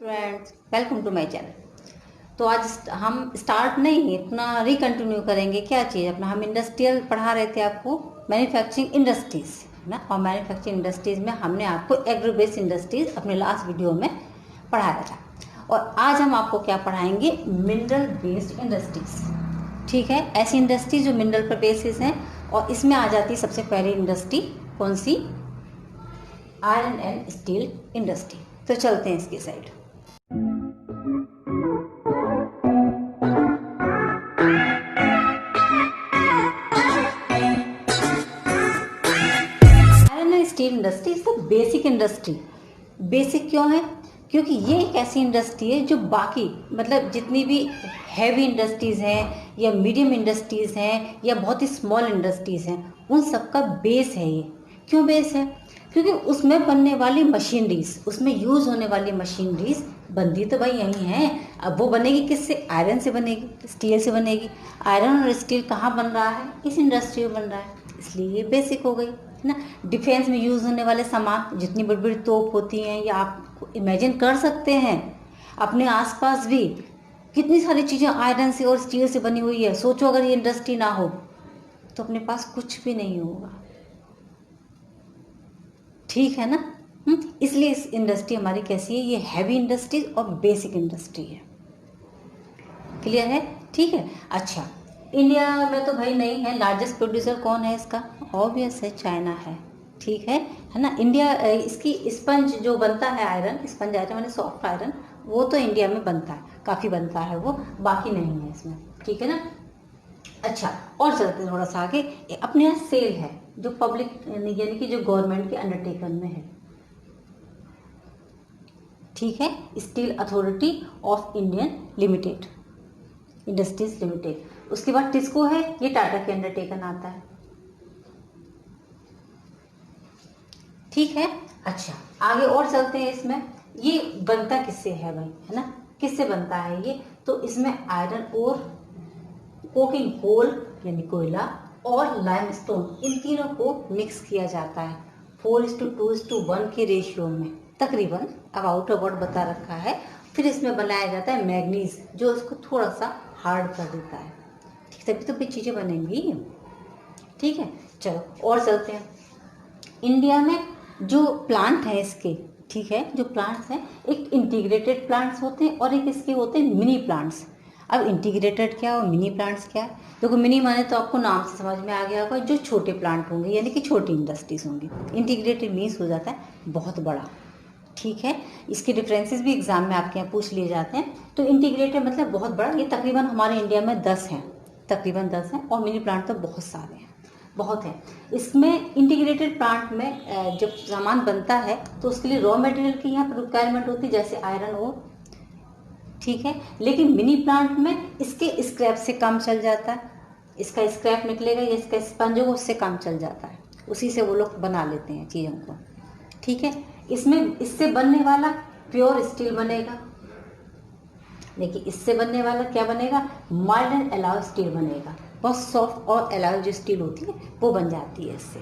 Friends, welcome to my channel. तो आज हम स्टार्ट नहीं अपना रिकंटिन्यू करेंगे। क्या चीज़ अपना हम इंडस्ट्रियल पढ़ा रहे थे आपको, मैन्युफैक्चरिंग इंडस्ट्रीज है ना। और मैन्युफैक्चरिंग इंडस्ट्रीज में हमने आपको एग्रो बेस्ड इंडस्ट्रीज अपने लास्ट वीडियो में पढ़ाया था। और आज हम आपको क्या पढ़ाएंगे, मिनरल बेस्ड इंडस्ट्रीज। ठीक है, ऐसी इंडस्ट्री जो मिनरल पर बेसिस हैं। और इसमें आ जाती है सबसे पहली इंडस्ट्री कौन सी, आयरन एंड स्टील इंडस्ट्री। तो चलते हैं इसकी side. Iron and steel industry is the basic industry. Basic क्यों है, क्योंकि ये एक ऐसी इंडस्ट्री है जो बाकी मतलब जितनी भी हैवी इंडस्ट्रीज़ हैं या मीडियम इंडस्ट्रीज़ हैं या बहुत ही स्मॉल इंडस्ट्रीज़ हैं, उन सब का बेस है ये। क्यों बेस है, क्योंकि उसमें बनने वाली मशीनरीज, उसमें यूज़ होने वाली मशीनरीज बनती तो भाई यही है। अब वो बनेगी किससे, आयरन से बनेगी, स्टील से बनेगी। आयरन और स्टील कहाँ बन रहा है, इस इंडस्ट्री में बन रहा है, इसलिए ये बेसिक हो गई है ना। डिफेंस में यूज़ होने वाले सामान, जितनी बड़ी बड़ी तोप होती हैं, या आप इमेजिन कर सकते हैं अपने आसपास भी कितनी सारी चीज़ें आयरन से और स्टील से बनी हुई है। सोचो अगर ये इंडस्ट्री ना हो तो अपने पास कुछ भी नहीं होगा। ठीक है ना। इसलिए इस इंडस्ट्री हमारी कैसी है, ये हैवी इंडस्ट्री और बेसिक इंडस्ट्री है। क्लियर है, ठीक है। अच्छा, इंडिया में तो भाई नहीं है, लार्जेस्ट प्रोड्यूसर कौन है इसका, ऑब्वियस है चाइना है। ठीक है ना। इंडिया इसकी स्पंज जो बनता है आयरन, स्पंज आयरन मैंने सॉफ्ट आयरन, वो तो इंडिया में बनता है, काफ़ी बनता है वो, बाकी नहीं है इसमें। ठीक है ना। अच्छा, और चलते थोड़ा सा आगे। अपने यहाँ सेल है जो पब्लिक यानी कि जो गवर्नमेंट के अंडरटेकन में है। ठीक है, steel authority of Indian limited, industries limited. उसके बाद टिस्को है, ये टाटा के अंडरटेकन आता है। ठीक है। अच्छा, आगे और चलते हैं। इसमें ये बनता किससे है भाई, है ना, किससे बनता है ये, तो इसमें आयरन और कोकिंग कोल यानी कोयला और लाइमस्टोन, इन तीनों को मिक्स किया जाता है 4:2:1 के रेशियो में, तकरीबन अबाउट बता रखा है। फिर इसमें बनाया जाता है मैग्नीज, जो उसको थोड़ा सा हार्ड कर देता है। ठीक, तभी तो भी चीज़ें बनेंगी। ठीक है, चलो और चलते हैं। इंडिया में जो प्लांट है इसके, ठीक है, जो प्लांट्स हैं, एक इंटीग्रेटेड प्लांट्स होते हैं और एक इसके होते हैं मिनी प्लांट्स। अब इंटीग्रेटेड क्या और मिनी प्लांट्स क्या है, देखो मिनी माने तो आपको नाम से समझ में आ गया होगा, जो छोटे प्लांट होंगे यानी कि छोटी इंडस्ट्रीज होंगी। इंटीग्रेटेड मीन्स हो जाता है बहुत बड़ा। ठीक है, इसके डिफरेंसेस भी एग्जाम में आपके यहाँ पूछ लिए जाते हैं। तो इंटीग्रेटेड मतलब बहुत बड़ा, ये तकरीबन हमारे इंडिया में 10 हैं, तकरीबन 10 हैं। और मिनी प्लांट तो बहुत सारे हैं, बहुत है। इसमें इंटीग्रेटेड प्लांट में जब सामान बनता है तो उसके लिए रॉ मटेरियल की यहाँ पर रिक्वायरमेंट होती है, जैसे आयरन और। ठीक है, लेकिन मिनी प्लांट में इसके स्क्रैप से काम चल जाता है, इसका स्क्रैप निकलेगा या इसका स्पंज होगा, उससे काम चल जाता है, उसी से वो लोग बना लेते हैं चीज़ों को। ठीक है, इसमें इससे बनने वाला प्योर स्टील बनेगा। देखिए, इससे बनने वाला क्या बनेगा, माइल्ड एंड एलॉय स्टील बनेगा। बहुत सॉफ्ट और एलॉय जो स्टील होती है वो बन जाती है इससे।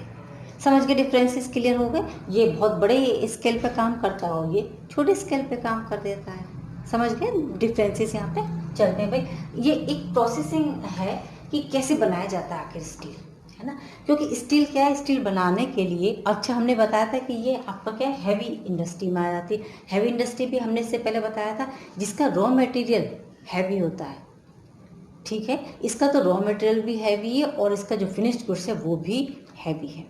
समझ के डिफरेंसेस क्लियर हो गए। ये बहुत बड़े स्केल पे काम करता है और ये छोटे स्केल पे काम कर देता है। समझ गए डिफरेंसेस यहाँ पे। चलते हैं भाई, ये एक प्रोसेसिंग है कि कैसे बनाया जाता है आखिर स्टील, है ना। क्योंकि स्टील क्या है, स्टील बनाने के लिए, अच्छा हमने बताया था कि ये आपका क्या है, हैवी इंडस्ट्री में आ जाती है। हैवी इंडस्ट्री भी हमने इससे पहले बताया था, जिसका रॉ मटेरियल हैवी होता है। ठीक है, इसका तो रॉ मटेरियल भी हैवी है और इसका जो फिनिश्ड गुड्स है वो भी हैवी है।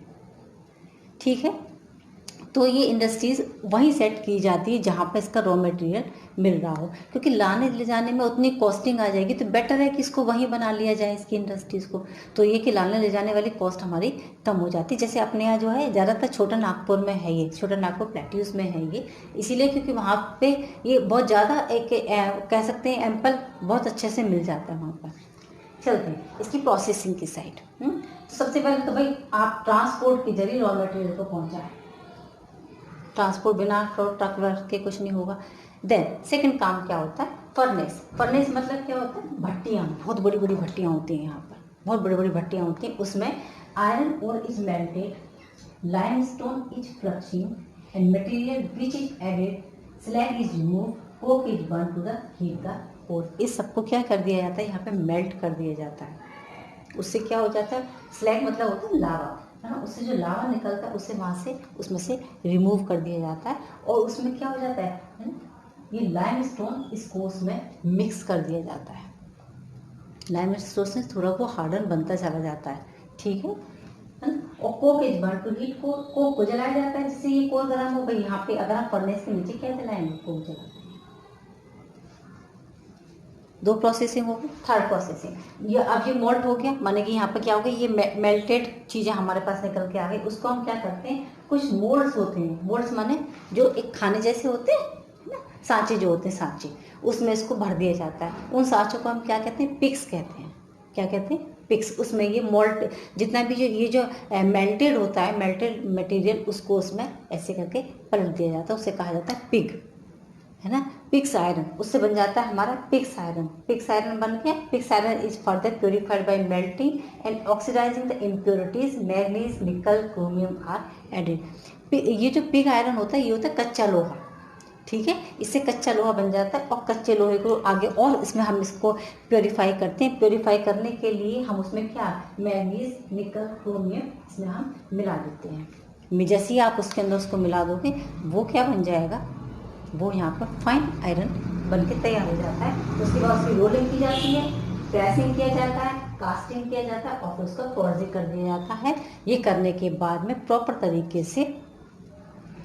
ठीक है, तो ये इंडस्ट्रीज़ वहीं सेट की जाती है जहाँ पर इसका रॉ मटेरियल मिल रहा हो, क्योंकि लाने ले जाने में उतनी कॉस्टिंग आ जाएगी, तो बेटर है कि इसको वहीं बना लिया जाए इसकी इंडस्ट्रीज़ को। तो ये कि लाने ले जाने वाली कॉस्ट हमारी कम हो जाती है। जैसे अपने यहाँ जो है ज़्यादातर छोटा नागपुर में है, ये छोटा नागपुर प्लेट्यूज में है ये, इसीलिए क्योंकि वहाँ पे ये बहुत ज़्यादा एक कह सकते हैं एम्पल बहुत अच्छे से मिल जाता है वहाँ पर। चलते हैं इसकी प्रोसेसिंग की साइड। सबसे पहले तो भाई आप ट्रांसपोर्ट के जरिए रॉ मटेरियल को पहुँचाएं। ट्रांसपोर्ट बिना ट्रक वर्क के कुछ नहीं होगा। देन सेकंड काम क्या होता है, फर्नेस। फर्नेस मतलब क्या होता है, भट्टियाँ, बहुत बड़ी बड़ी भट्टियाँ होती हैं यहाँ पर, बहुत बड़ी बड़ी भट्टियाँ होती हैं। उसमें iron ore is melted, limestone is flushing and material which is added, slag is removed coke is burn to the heat the core. इस सबको क्या कर दिया जाता है, यहाँ पे मेल्ट कर दिया जाता है। उससे क्या हो जाता है, स्लैग मतलब होता है लावा, है ना, उससे जो लावा निकलता है उसे वहाँ से उसमें से रिमूव कर दिया जाता है और उसमें क्या हो जाता है ना? ये लाइमस्टोन इसको उसमें मिक्स कर दिया जाता है। लाइमस्टोन से थोड़ा वो हार्डन बनता चला जाता है, ठीक है ना। और coke is burn to heat core, coke को जलाया जाता है जिससे ये कोर गर्म हो गई। यहाँ पे अगर हम फर्नेस के नीचे क्या जलाएंगे, कोक जलाते हैं। दो प्रोसेसिंग हो गई। थर्ड प्रोसेसिंग, ये अब ये मोल्ट हो गया, माने कि यहाँ पे क्या हो गया, ये मेल्टेड चीज़ें हमारे पास निकल के आ गई। उसको हम क्या करते हैं, कुछ मोल्ड्स होते हैं, मोल्ड्स माने जो एक खाने जैसे होते हैं ना, सांचे जो होते हैं सांचे, उसमें इसको भर दिया जाता है। उन सांचों को हम क्या कहते हैं, पिक्स कहते हैं। क्या कहते हैं, पिक्स। उसमें ये मोल्ट जितना भी जो मेल्टेड होता है, मेल्टेड मटेरियल, उसको उसमें ऐसे करके पलट दिया जाता है, उसे कहा जाता है पिग, है ना। पिग्स आयरन, उससे बन जाता है हमारा पिग्स आयरन। पिग्स आयरन बन गया। Pigs iron is further purified by melting and oxidising the impurities manganese, nickel, chromium are added. ये जो पिग आयरन होता है ये होता है कच्चा लोहा, ठीक है। इससे कच्चा लोहा बन जाता है और कच्चे लोहे को आगे और इसमें हम इसको प्योरीफाई करते हैं। प्योरीफाई करने के लिए हम उसमें क्या, मैग्नीज, निकल, क्रोमियम इसमें हम मिला देते हैं। जैसे ही आप उसके अंदर उसको मिला दोगे वो क्या बन जाएगा, वो यहाँ पर फाइन आयरन बन के तैयार हो जाता है। उसके बाद उसकी रोलिंग की जाती है, प्रेसिंग किया जाता है, कास्टिंग किया जाता है और फिर उसका फॉर्जिंग कर दिया जाता है। ये करने के बाद में प्रॉपर तरीके से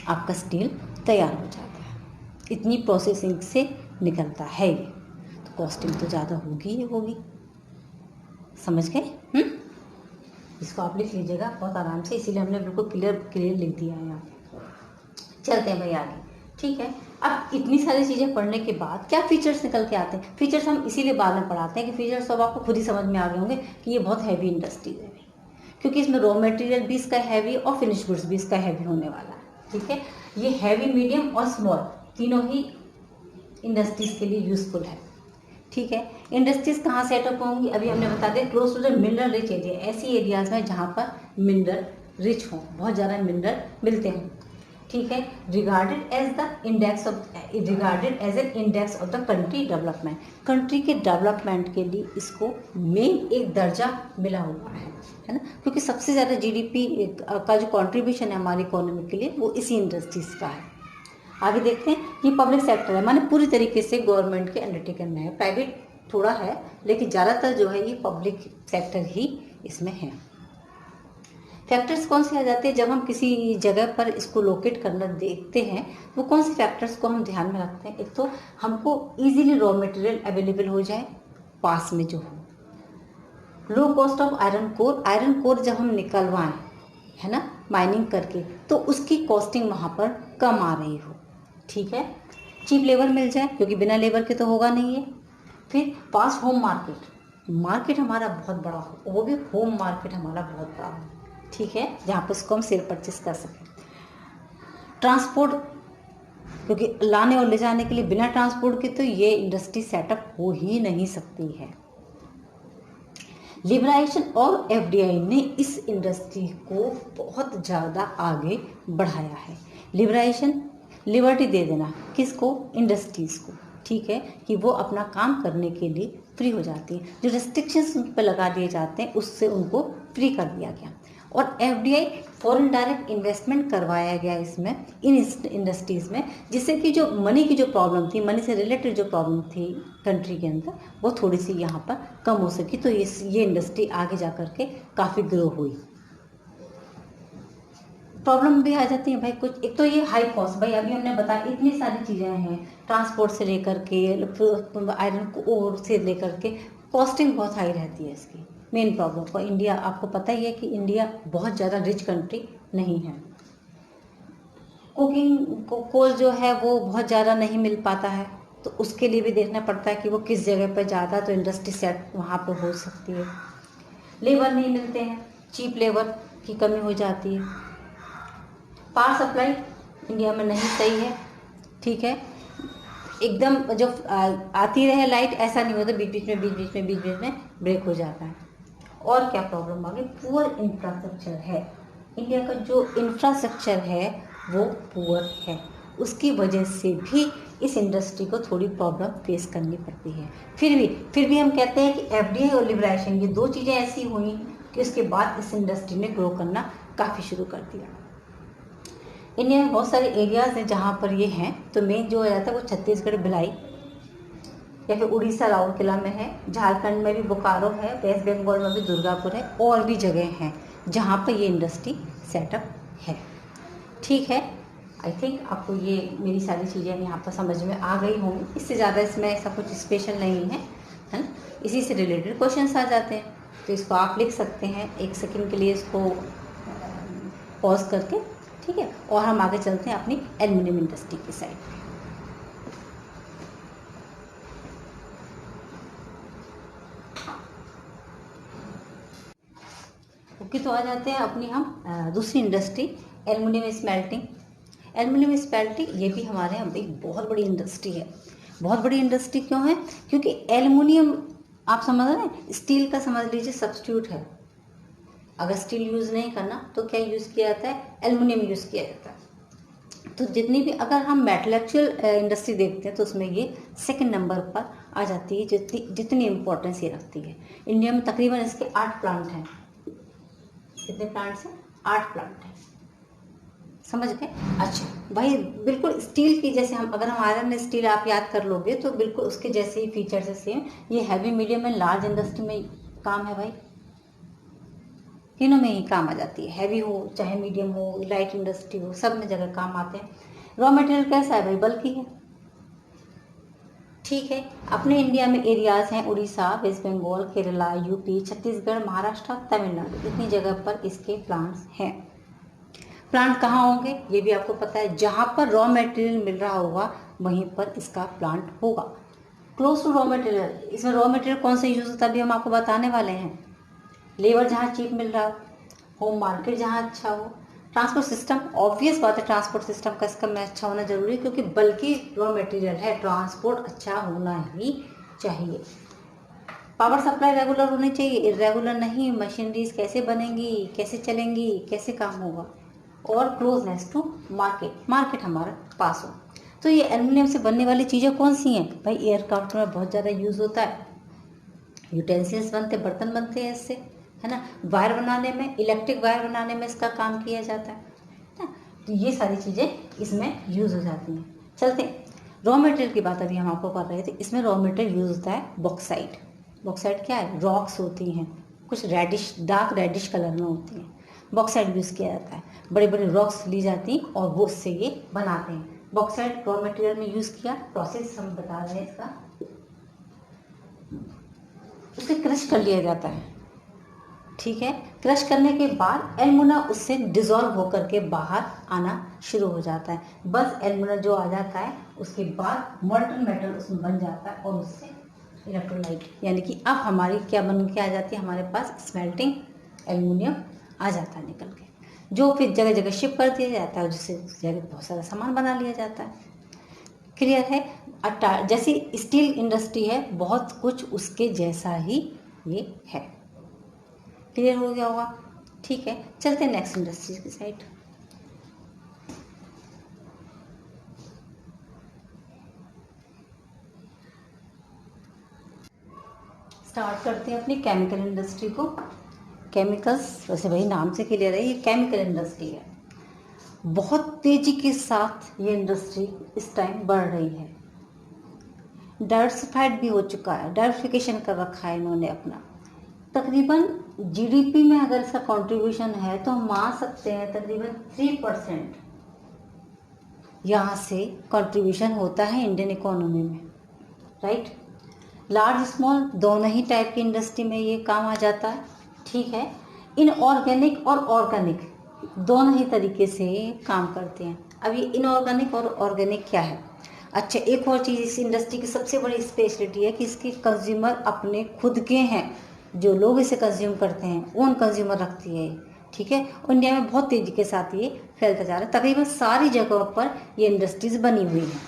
आपका स्टील तैयार हो जाता है। इतनी प्रोसेसिंग से निकलता है ये, तो कॉस्टिंग तो ज़्यादा होगी ही होगी, समझ गए। इसको आप लिख लीजिएगा बहुत आराम से, इसीलिए हमने बिल्कुल क्लियर लिख दिया है यहाँ पे। चलते हैं भाई आगे, ठीक है। अब इतनी सारी चीज़ें पढ़ने के बाद क्या फीचर्स निकल के आते हैं। फीचर्स हम इसीलिए बाद में पढ़ाते हैं कि फीचर्स अब आपको खुद ही समझ में आ गए होंगे कि ये बहुत हैवी इंडस्ट्रीज है, क्योंकि इसमें रॉ मटेरियल भी इसका हैवी और फिनिश गुड्स भी इसका हैवी होने वाला है, ठीक है। ये हैवी, मीडियम और स्मॉल तीनों ही इंडस्ट्रीज के लिए यूजफुल है, ठीक है। इंडस्ट्रीज कहाँ सेटअप होंगी, अभी हमने बता दिया, close to the mineral rich area, ऐसी एरियाज में जहाँ पर मिनरल रिच हो, बहुत ज़्यादा मिनरल मिलते हैं, ठीक है। Regarded as an index of the country development, country के डेवलपमेंट के लिए इसको मेन एक दर्जा मिला हुआ है ना, क्योंकि सबसे ज़्यादा जीडीपी का जो कंट्रीब्यूशन है हमारी इकोनॉमी के लिए वो इसी इंडस्ट्रीज का है। आगे देखते हैं, ये पब्लिक सेक्टर है, माने पूरी तरीके से गवर्नमेंट के अंडरटेकन में है, प्राइवेट थोड़ा है लेकिन ज़्यादातर जो है ये पब्लिक सेक्टर ही इसमें है। फैक्टर्स कौन से आ जाते हैं जब हम किसी जगह पर इसको लोकेट करना देखते हैं, वो कौन से फैक्टर्स को हम ध्यान में रखते हैं। एक तो हमको इजीली रॉ मटेरियल अवेलेबल हो जाए, पास में जो हो, low cost of iron core जब हम निकलवाएं, है ना, माइनिंग करके, तो उसकी कॉस्टिंग वहाँ पर कम आ रही हो, ठीक है। चीप लेबर मिल जाए, क्योंकि बिना लेबर के तो होगा नहीं है। फिर पास होम मार्केट हमारा बहुत बड़ा हो, वो भी होम मार्केट हमारा बहुत बड़ा हो, ठीक है, जहाँ पर उसको हम सेल परचेस कर सकें। ट्रांसपोर्ट, क्योंकि लाने और ले जाने के लिए बिना ट्रांसपोर्ट के तो ये इंडस्ट्री सेटअप हो ही नहीं सकती है। लिबराइजेशन और एफडीआई ने इस इंडस्ट्री को बहुत ज़्यादा आगे बढ़ाया है। लिबराइजेशन, लिबर्टी दे देना किसको, इंडस्ट्रीज़ को, ठीक है, कि वो अपना काम करने के लिए फ्री हो जाती है। जो रेस्ट्रिक्शंस उन पर लगा दिए जाते हैं उससे उनको फ्री कर दिया गया। और एफडीआई, फॉरेन डायरेक्ट इन्वेस्टमेंट करवाया गया इसमें, इन इंडस्ट्रीज़ में, जिससे कि जो मनी की जो प्रॉब्लम थी, मनी से रिलेटेड जो प्रॉब्लम थी कंट्री के अंदर, वो थोड़ी सी यहाँ पर कम हो सकी। तो ये इंडस्ट्री आगे जा कर के काफ़ी ग्रो हुई। प्रॉब्लम भी आ जाती है भाई कुछ, एक तो ये हाई कॉस्ट, भाई अभी हमने बताया इतनी सारी चीज़ें हैं, ट्रांसपोर्ट से लेकर के आयरन ओर से लेकर के कॉस्टिंग बहुत हाई रहती है इसकी। मेन प्रॉब्लम को इंडिया, आपको पता ही है कि इंडिया बहुत ज़्यादा रिच कंट्री नहीं है। कुकिंग कोल जो है वो बहुत ज़्यादा नहीं मिल पाता है, तो उसके लिए भी देखना पड़ता है कि वो किस जगह पर ज़्यादा तो इंडस्ट्री सेट वहाँ पर हो सकती है। लेबर नहीं मिलते हैं, चीप लेबर की कमी हो जाती है। पावर सप्लाई इंडिया में नहीं सही है, ठीक है, एकदम जो आती रहे लाइट, ऐसा नहीं होता, बीच बीच में ब्रेक हो जाता है। और क्या प्रॉब्लम आ गई, पुअर इंफ्रास्ट्रक्चर है। इंडिया का जो इंफ्रास्ट्रक्चर है वो पुअर है, उसकी वजह से भी इस इंडस्ट्री को थोड़ी प्रॉब्लम फेस करनी पड़ती है। फिर भी हम कहते हैं कि एफडीआई और लिबरेशन ये दो चीज़ें ऐसी हुई कि उसके बाद इस इंडस्ट्री ने ग्रो करना काफ़ी शुरू कर दिया। इंडिया में बहुत सारे एरियाज़ हैं जहाँ पर ये हैं, तो मेन जो हो जाता है वो छत्तीसगढ़ भिलाई या फिर उड़ीसा राउरकेला में है, झारखंड में भी बोकारो है, वेस्ट बंगाल में भी दुर्गापुर है, और भी जगह हैं जहाँ पर ये इंडस्ट्री सेटअप है। ठीक है, आई थिंक आपको ये मेरी सारी चीज़ें यहाँ पर समझ में आ गई होंगी। इससे ज़्यादा इसमें ऐसा कुछ स्पेशल नहीं है, है ना। इसी से रिलेटेड क्वेश्चंस आ जाते हैं, तो इसको आप लिख सकते हैं 1 सेकंड के लिए, इसको पॉज करके, ठीक है। और हम आगे चलते हैं अपनी एल्युमिनियम इंडस्ट्री की साइड। ओके, तो आ जाते हैं अपनी हम दूसरी industry, aluminium smelting. Aluminium smelting ये भी हमारे यहाँ एक बहुत बड़ी इंडस्ट्री है। बहुत बड़ी इंडस्ट्री क्यों है? क्योंकि एल्युमिनियम आप समझ रहे हैं, स्टील का समझ लीजिए सब्स्टिट्यूट है। अगर स्टील यूज़ नहीं करना तो क्या यूज़ किया जाता है? एल्युमिनियम यूज़ किया जाता है। तो जितनी भी, अगर हम मेटलर्जिकल इंडस्ट्री देखते हैं तो उसमें ये सेकंड नंबर पर आ जाती है, जितनी इम्पोर्टेंस ये रखती है। इंडिया में तकरीबन इसके 8 प्लांट हैं। कितने प्लांट्स हैं? 8 प्लांट हैं, समझ गए? अच्छा भाई, बिल्कुल स्टील की जैसे हम, अगर हम आयरन स्टील आप याद कर लोगे तो बिल्कुल उसके जैसे ही फीचर्स है सेम। ये heavy, medium and large industry में काम है भाई, तीनों में ही काम आ जाती है। हैवी हो चाहे मीडियम हो, लाइट इंडस्ट्री हो, सब में जगह काम आते हैं। रॉ मटेरियल कैसा है भाई? बल्कि है। ठीक है, अपने इंडिया में एरियाज हैं उड़ीसा, वेस्ट बंगाल, केरला, यूपी, छत्तीसगढ़, महाराष्ट्र, तमिलनाडु, इतनी जगह पर इसके प्लांट्स हैं। प्लांट कहाँ होंगे ये भी आपको पता है, जहाँ पर रॉ मटेरियल मिल रहा होगा वहीं पर इसका प्लांट होगा। क्लोज टू रॉ मटेरियल, इसमें रॉ मटेरियल कौन सा यूज होता है अभी हम आपको बताने वाले हैं। लेबर जहाँ चीप मिल रहा हो, होम मार्केट जहाँ अच्छा हो, ट्रांसपोर्ट सिस्टम, ऑब्वियस बात है ट्रांसपोर्ट सिस्टम का इसका में अच्छा होना जरूरी है, क्योंकि बल्कि रॉ मटेरियल है, ट्रांसपोर्ट अच्छा होना ही चाहिए। पावर सप्लाई रेगुलर होनी चाहिए, इरेगुलर नहीं। मशीनरीज कैसे बनेंगी, कैसे चलेंगी, कैसे काम होगा। और क्लोजनेस टू मार्केट, मार्केट हमारा पास हो। तो ये एल्युमिनियम से बनने वाली चीज़ें कौन सी हैं भाई? एयरक्राफ्ट में बहुत ज़्यादा यूज़ होता है, यूटेंसिल्स बनते, बर्तन बनते हैं इससे, है ना। वायर बनाने में, इलेक्ट्रिक वायर बनाने में इसका काम किया जाता है ना। तो ये सारी चीज़ें इसमें यूज़ हो जाती हैं। चलते हैं रॉ मटेरियल की बात, अभी हम आपको कर रहे थे। इसमें रॉ मटेरियल यूज़ होता है बॉक्साइट। बॉक्साइट क्या है? रॉक्स होती हैं, कुछ रेडिश, डार्क रेडिश कलर में होती हैं। बॉक्साइट यूज़ किया जाता है, बड़े बड़े रॉक्स ली जाती हैं और वो उससे ये बनाते हैं। बॉक्साइट रॉ मटेरियल में यूज़ किया, प्रोसेस हम बता रहे हैं इसका। उसे क्रश कर लिया जाता है, ठीक है। क्रश करने के बाद एल्युमिना उससे डिजॉल्व होकर के बाहर आना शुरू हो जाता है। बस एल्युमिना जो आ जाता है उसके बाद मॉल्टन मेटल उसमें बन जाता है, और उससे इलेक्ट्रोलाइट, यानी कि अब हमारी क्या बन के आ जाती है, हमारे पास स्मेल्टिंग एल्युमिनियम आ जाता है निकल के, जो फिर जगह जगह शिप कर दिया जाता है, जिससे जगह बहुत सारा सामान बना लिया जाता है। क्लियर है? जैसी स्टील इंडस्ट्री है, बहुत कुछ उसके जैसा ही ये है। क्लियर हो गया होगा? ठीक है, चलते हैं नेक्स्ट इंडस्ट्री की साइड। स्टार्ट करते हैं अपनी केमिकल इंडस्ट्री को। केमिकल्स वैसे वही नाम से क्लियर है, ये केमिकल इंडस्ट्री है। बहुत तेजी के साथ ये इंडस्ट्री इस टाइम बढ़ रही है। डाइवर्सिफाइड भी हो चुका है, डाइवर्सिफिकेशन कर रखा है इन्होंने अपना। तकरीबन जीडीपी में अगर इसका कंट्रीब्यूशन है तो हम मान सकते हैं तकरीबन 3% यहाँ से कंट्रीब्यूशन होता है इंडियन इकोनॉमी में, राइट। लार्ज स्मॉल दोनों ही टाइप की इंडस्ट्री में ये काम आ जाता है, ठीक है। इनऑर्गेनिक और ऑर्गेनिक दोनों ही तरीके से काम करते हैं। अब ये इनऑर्गेनिक और ऑर्गेनिक क्या है? अच्छा, एक और चीज़ इस इंडस्ट्री की सबसे बड़ी स्पेशलिटी है कि इसके कंज्यूमर अपने खुद के हैं, जो लोग इसे कंज्यूम करते हैं ओन कंज्यूमर रखती है, ठीक है। इंडिया में बहुत तेज़ी के साथ ये फैलता जा रहा है, तकरीबन सारी जगहों पर ये इंडस्ट्रीज बनी हुई हैं।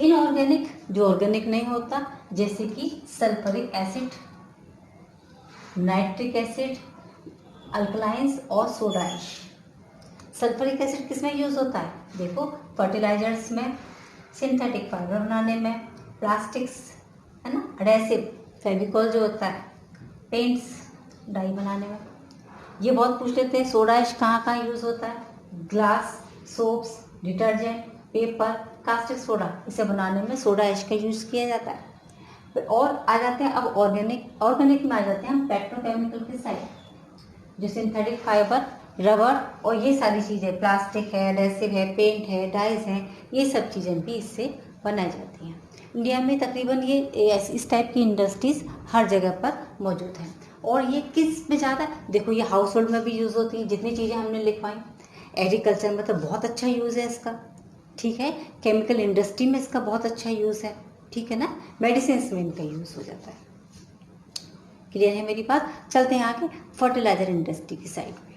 इनऑर्गेनिक जो ऑर्गेनिक नहीं होता, जैसे कि सल्फ्यूरिक एसिड, नाइट्रिक एसिड, अल्कलाइंस और सोडा ऐश। सल्फ्यूरिक एसिड किस में यूज़ होता है? देखो, फर्टिलाइजर्स में, सिंथेटिक फाइबर बनाने में, प्लास्टिक्स है ना, एडेसिव फेविकॉल जो होता है, पेंट्स डाई बनाने में। ये बहुत पूछ लेते हैं सोडा ऐश कहाँ कहाँ यूज़ होता है, glass, soaps, detergent, paper, caustic soda, इसे बनाने में सोडा ऐश का यूज़ किया जाता है। फिर और आ जाते हैं अब ऑर्गेनिक में आ जाते हैं हम पेट्रोकेमिकल की साइड, जो सिंथेटिक फाइबर, रबर और ये सारी चीज़ें, प्लास्टिक है, एडेसिव है, पेंट है, डाइज है, ये सब चीज़ें भी इससे बनाई जाती हैं। इंडिया में तकरीबन ये इस टाइप की इंडस्ट्रीज़ हर जगह पर मौजूद हैं। और ये किस में ज़्यादा, देखो ये हाउस होल्ड में भी यूज़ होती है, जितनी चीज़ें हमने लिखवाई। एग्रीकल्चर में तो बहुत अच्छा यूज़ है इसका, ठीक है। केमिकल इंडस्ट्री में इसका बहुत अच्छा यूज़ है, ठीक है ना। मेडिसिन में इनका यूज़ हो जाता है। क्लियर है मेरी बात। चलते हैं आगे फर्टिलाइजर इंडस्ट्री की साइड पे।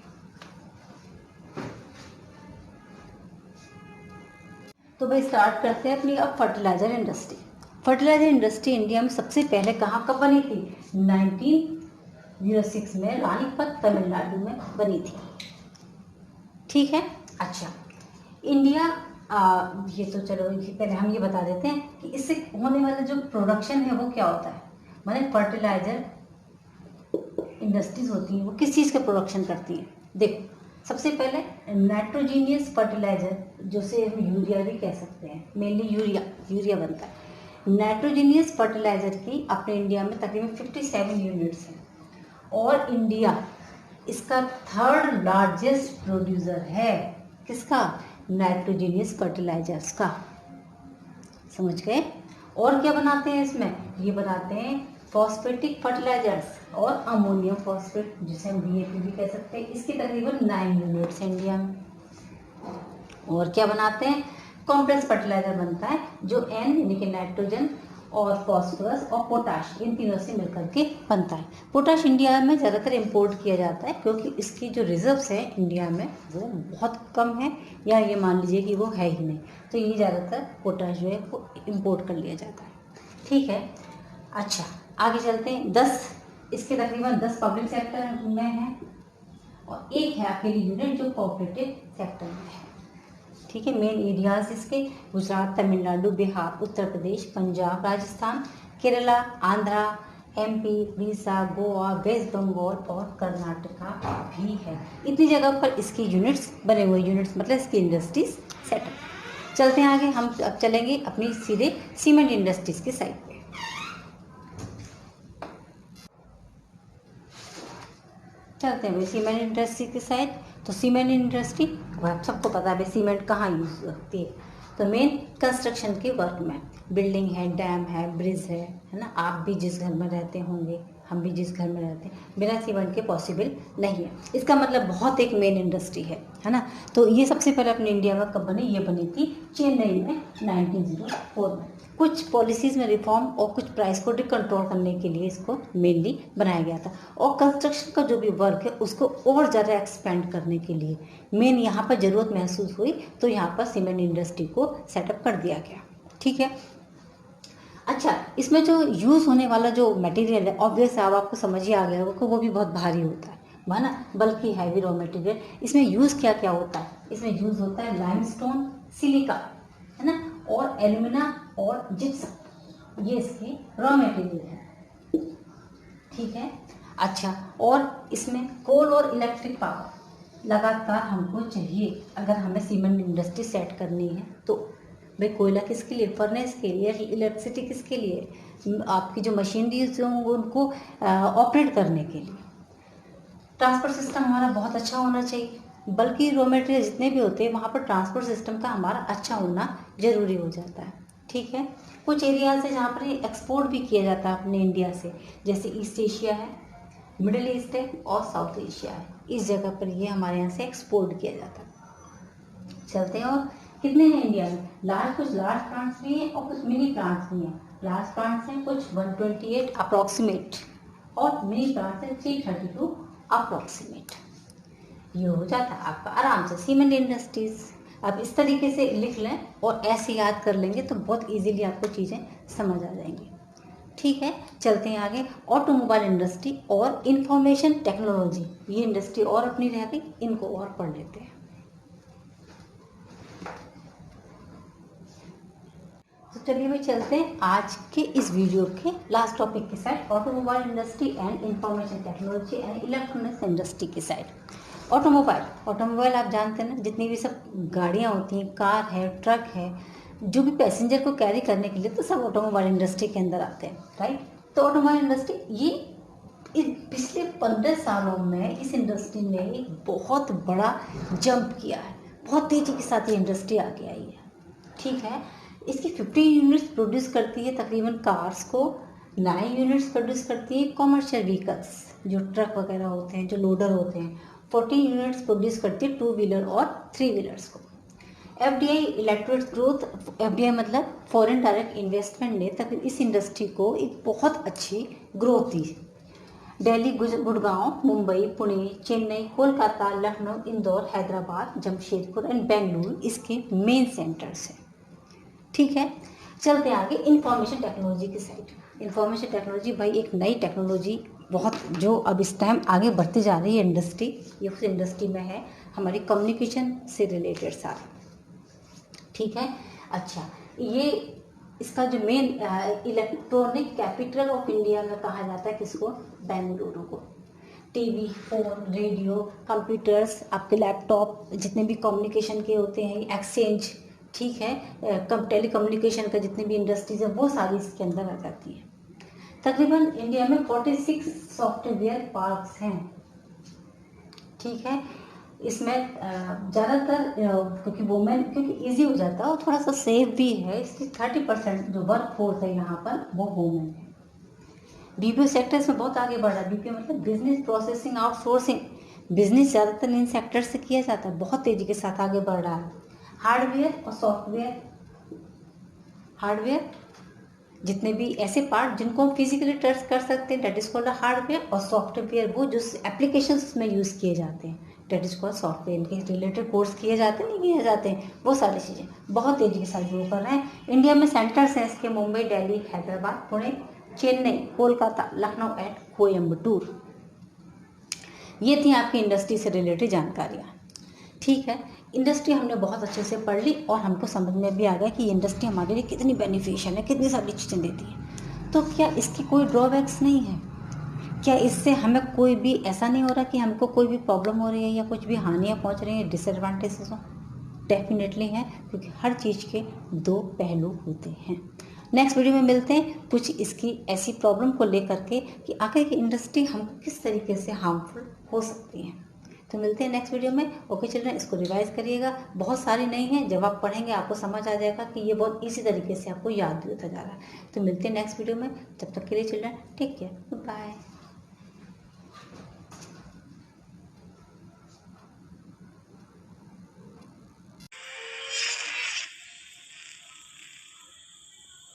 तो भाई स्टार्ट करते हैं अपनी अब fertiliser industry. Fertiliser industry India में सबसे पहले कहाँ कब बनी थी, 1906 में रानीपत तमिलनाडु में बनी थी, ठीक है। अच्छा, इंडिया ये तो चलो पहले हम ये बता देते हैं कि इससे होने वाला जो प्रोडक्शन है वो क्या होता है। माने फर्टिलाइजर इंडस्ट्रीज होती हैं वो किस चीज़ का प्रोडक्शन करती हैं। देखो सबसे पहले नाइट्रोजीनियस फर्टिलाइजर, जिसे हम यूरिया भी कह सकते हैं, मेनली यूरिया बनता है। नाइट्रोजीनियस फर्टिलाइजर की अपने इंडिया में तकरीबन 57 यूनिट्स हैं और इंडिया इसका थर्ड लार्जेस्ट प्रोड्यूसर है। किसका, नाइट्रोजीनियस फर्टिलाइजर्स का, समझ गए। और क्या बनाते हैं इसमें, ये बनाते हैं फॉस्फेटिक फर्टिलाइजर्स और अमोनियम फॉस्फेट, जिसे हम DAP भी कह सकते हैं। इसकी तकरीबन 9 यूनिट्स हैं इंडिया में। और क्या बनाते हैं, कॉम्प्लेक्स फर्टिलाइजर बनता है जो N यानी कि नाइट्रोजन और फॉस्फोरस और पोटाश, इन तीनों से मिलकर के बनता है। पोटाश इंडिया में ज़्यादातर इंपोर्ट किया जाता है क्योंकि इसकी जो रिजर्व्स है इंडिया में वो बहुत कम है, या ये मान लीजिए कि वो है ही नहीं, तो ये ज़्यादातर पोटाश जो है वो इम्पोर्ट कर लिया जाता है, ठीक है। अच्छा आगे चलते हैं। 10 इसके तकरीबन 10 पब्लिक सेक्टर में है और एक है अकेली यूनिट जो कोऑपरेटिव सेक्टर में है, ठीक है। मेन एरियाज इसके गुजरात, तमिलनाडु, बिहार, उत्तर प्रदेश, पंजाब, राजस्थान, केरला, आंध्रा, MP, उड़ीसा, गोवा, वेस्ट बंगाल और कर्नाटका भी है। इतनी जगह पर इसकी यूनिट्स बने हुए, यूनिट्स मतलब इसकी इंडस्ट्रीज सेटअप। चलते हैं आगे, हम अब चलेंगे अपनी सीधे सीमेंट इंडस्ट्रीज की साइड पे। चलते हैं भाई सीमेंट इंडस्ट्री की साइड। तो सीमेंट इंडस्ट्री आप सबको पता है भाई सीमेंट कहाँ यूज़ होती है, तो मेन कंस्ट्रक्शन के वर्क में, बिल्डिंग है, डैम है, ब्रिज है ना। आप भी जिस घर में रहते होंगे, हम भी जिस घर में रहते हैं, बिना सीमेंट के पॉसिबल नहीं है। इसका मतलब बहुत एक मेन इंडस्ट्री है ना। तो ये सबसे पहले अपने इंडिया में कब बनी, ये बनी थी चेन्नई में 1904 में। कुछ पॉलिसीज़ में रिफॉर्म और कुछ प्राइस को कंट्रोल करने के लिए इसको मेनली बनाया गया था। और कंस्ट्रक्शन का जो भी वर्क है उसको और ज़्यादा एक्सपेंड करने के लिए मेन यहाँ पर ज़रूरत महसूस हुई, तो यहाँ पर सीमेंट इंडस्ट्री को सेटअप कर दिया गया, ठीक है। अच्छा, इसमें जो यूज़ होने वाला जो मटेरियल है ऑब्वियस है, अब आपको समझ ही आ गया होगा कि वो भी बहुत भारी होता है ना, बल्कि हैवी रॉ मटेरियल। इसमें यूज़ क्या क्या होता है, इसमें यूज़ होता है लाइमस्टोन, सिलिका है ना, और एल्यूमिना और जिप्सम, ये इसके रॉ मटेरियल है, ठीक है। अच्छा, और इसमें कोल और इलेक्ट्रिक पावर लगातार हमको चाहिए अगर हमें सीमेंट इंडस्ट्री सेट करनी है। तो भाई कोयला किसके लिए, फर्नेस के लिए, इलेक्ट्रिसिटी किसके लिए, आपकी जो मशीनरीज होंगे उनको ऑपरेट करने के लिए। ट्रांसपोर्ट सिस्टम हमारा बहुत अच्छा होना चाहिए, बल्कि रॉ मटेरियल जितने भी होते हैं वहाँ पर ट्रांसपोर्ट सिस्टम का हमारा अच्छा होना ज़रूरी हो जाता है, ठीक है। कुछ एरियाज है जहाँ पर एक्सपोर्ट भी किया जाता है अपने इंडिया से, जैसे ईस्ट एशिया है, मिडिल ईस्ट है और साउथ एशिया है, इस जगह पर ये हमारे यहाँ से एक्सपोर्ट किया जाता है। चलते हैं, और कितने हैं इंडिया में, कुछ लार्ज प्लांट्स भी हैं और कुछ मिनी प्लांट्स भी हैं। लार्ज प्लांट्स हैं कुछ 128 अप्रॉक्सीमेट और मिनी प्लांट्स हैं 332 अप्रॉक्सीमेट। ये हो जाता है आपका आराम से सीमेंट इंडस्ट्रीज। आप इस तरीके से लिख लें और ऐसे याद कर लेंगे तो बहुत इजीली आपको चीज़ें समझ आ जाएंगी, ठीक है। चलते हैं आगे, ऑटोमोबाइल इंडस्ट्री और इंफॉर्मेशन टेक्नोलॉजी, ये इंडस्ट्री और अपनी रह गई, इनको और पढ़ लेते हैं। चलिए भाई चलते हैं आज के इस वीडियो के लास्ट टॉपिक की side, automobile industry and information technology and electronics industry की साइड। ऑटोमोबाइल आप जानते हैं ना, जितनी भी सब गाड़ियाँ होती हैं, कार है, ट्रक है, जो भी पैसेंजर को कैरी करने के लिए, तो सब ऑटोमोबाइल इंडस्ट्री के अंदर आते हैं, राइट। तो ऑटोमोबाइल इंडस्ट्री ये पिछले 15 सालों में इस इंडस्ट्री ने एक बहुत बड़ा जंप किया है, बहुत तेज़ी के साथ ये इंडस्ट्री आगे आई है, ठीक है। इसकी 15 यूनिट्स प्रोड्यूस करती है तकरीबन कार्स को, 9 यूनिट्स प्रोड्यूस करती है कॉमर्शियल व्हीकल्स, जो ट्रक वगैरह होते हैं, जो लोडर होते हैं। 14 यूनिट्स प्रोड्यूस करती है 2 व्हीलर और 3 व्हीलर्स को। FDI इलेक्ट्रोड ग्रोथ, FDI मतलब फॉरेन डायरेक्ट इन्वेस्टमेंट ने तक इस इंडस्ट्री को एक बहुत अच्छी growth the. Delhi, Gurgaon, Mumbai, Pune, Chennai, Kolkata, Lucknow, Indore, Hyderabad, Jamshedpur and Bengaluru इसके मेन सेंटर्स हैं, ठीक है। चलते हैं आगे इंफॉर्मेशन टेक्नोलॉजी की साइड। इंफॉर्मेशन टेक्नोलॉजी भाई एक नई टेक्नोलॉजी, बहुत जो अब इस टाइम आगे बढ़ती जा रही है इंडस्ट्री, ये उस इंडस्ट्री में है, हमारी कम्युनिकेशन से रिलेटेड सारा, ठीक है। अच्छा, ये इसका जो main electronic capital of India में कहा जाता है किसको? बेंगलुरु को। टीवी, फोन, रेडियो, कंप्यूटर्स, आपके लैपटॉप, जितने भी कम्युनिकेशन के होते हैं, एक्सचेंज, ठीक है, टेली कम्युनिकेशन का जितने भी इंडस्ट्रीज है वो सारी इसके अंदर आ जाती है। तकरीबन इंडिया में 46 सॉफ्टवेयर पार्क्स हैं, ठीक है। इसमें ज़्यादातर क्योंकि ईजी हो जाता है और थोड़ा सा सेफ भी है, इसकी 30% जो वर्क फोर्स है यहाँ पर वो वुमेन है। BPO सेक्टर इसमें बहुत आगे बढ़ रहा है। BPO मतलब बिजनेस प्रोसेसिंग आउटसोर्सिंग, बिजनेस ज़्यादातर इन सेक्टर से किया जाता है, बहुत तेज़ी के साथ आगे बढ़ रहा है। हार्डवेयर और सॉफ्टवेयर, हार्डवेयर जितने भी ऐसे पार्ट जिनको हम फिजिकली टच कर सकते हैं, डेट इज कॉल्ड हार्डवेयर, और सॉफ्टवेयर वो जो एप्लीकेशंस उसमें यूज़ किए जाते हैं, डेट इज कॉल्ड सॉफ्टवेयर। इनके रिलेटेड कोर्स किए जाते हैं, नहीं किए जाते हैं, वो सारी चीज़ें बहुत तेज़ी के साथ ग्रो कर रहे हैं। इंडिया में सेंटर्स हैं इसके मुंबई, दिल्ली, हैदराबाद, पुणे, चेन्नई, कोलकाता, लखनऊ एंड कोयम्बटूर। ये थी आपकी इंडस्ट्री से रिलेटेड जानकारियाँ, ठीक है। इंडस्ट्री हमने बहुत अच्छे से पढ़ ली और हमको समझ में भी आ गया कि इंडस्ट्री हमारे लिए कितनी बेनिफिशियल है, कितनी सारी चीज़ें देती है। तो क्या इसके कोई ड्रॉबैक्स नहीं है? क्या इससे हमें कोई भी ऐसा नहीं हो रहा कि हमको कोई भी प्रॉब्लम हो रही है या कुछ भी हानियाँ पहुंच रही हैं, डिसएडवांटेजेस हो? डेफिनेटली हैं, क्योंकि हर चीज़ के दो पहलू होते हैं। नेक्स्ट वीडियो में मिलते हैं कुछ इसकी ऐसी प्रॉब्लम को लेकर के कि आखिर की इंडस्ट्री हमको किस तरीके से हार्मफुल हो सकती है। तो मिलते हैं नेक्स्ट वीडियो में। ओके चिल्ड्रन, इसको रिवाइज करिएगा, बहुत सारी नहीं है, जब आप पढ़ेंगे आपको समझ आ जाएगा कि ये बहुत इसी तरीके से आपको याद भी होता जा रहा है। तो मिलते हैं नेक्स्ट वीडियो में, तब तक के लिए चिल्ड्रन टेक केयर, बाय।